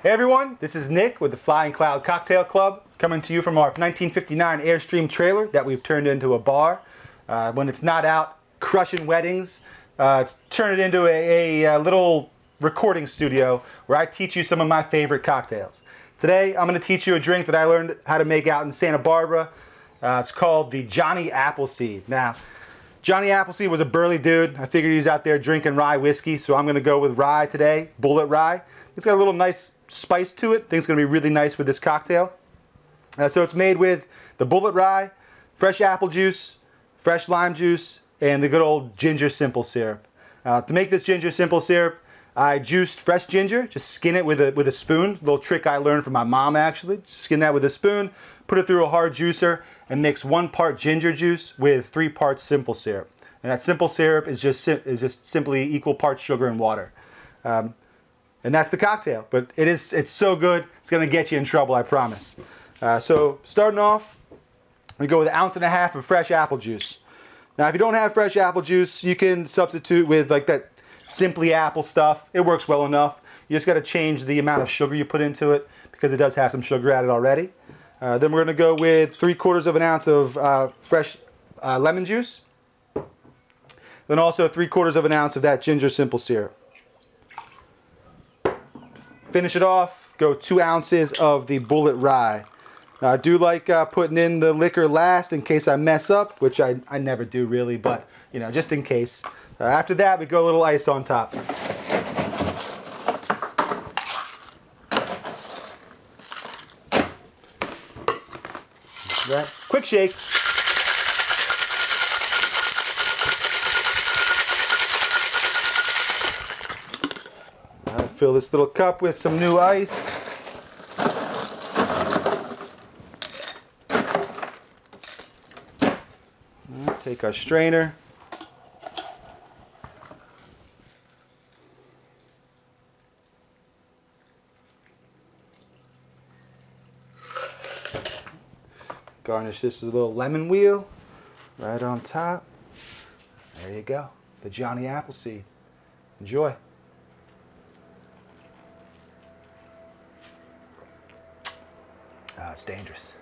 Hey everyone, this is Nick with the Flying Cloud Cocktail Club, coming to you from our 1959 Airstream trailer that we've turned into a bar. When it's not out crushing weddings, turn it into a little recording studio where I teach you some of my favorite cocktails. Today I'm going to teach you a drink that I learned how to make out in Santa Barbara. It's called the Johnny Appleseed. Now, Johnny Appleseed was a burly dude. I figured he was out there drinking rye whiskey, so I'm going to go with rye today, bullet rye. It's got a little nice spice to it. I think it's going to be really nice with this cocktail. So it's made with the bullet rye, fresh apple juice, fresh lime juice, and the good old ginger simple syrup. To make this ginger simple syrup, I juiced fresh ginger. Just skin it with a spoon. A little trick I learned from my mom, actually. Just skin that with a spoon, put it through a hard juicer, and mix 1 part ginger juice with 3 parts simple syrup. And that simple syrup is just simply equal parts sugar and water. And that's the cocktail. But it's so good, it's going to get you in trouble, I promise. So starting off, we go with 1.5 ounces of fresh apple juice. Now, if you don't have fresh apple juice, you can substitute with like that Simply Apple stuff. It works well enough. You just got to change the amount of sugar you put into it because it does have some sugar added already. Then we're going to go with 3/4 ounce of fresh lemon juice. Then also 3/4 ounce of that ginger simple syrup. Finish it off, go 2 ounces of the bullet rye. Now, I do like putting in the liquor last in case I mess up, which I never do really, but you know, just in case. After that, we go a little ice on top. That. Quick shake. I'll fill this little cup with some new ice. Take our strainer. Garnish this with a little lemon wheel right on top. There you go, the Johnny Appleseed. Enjoy. Ah, it's dangerous.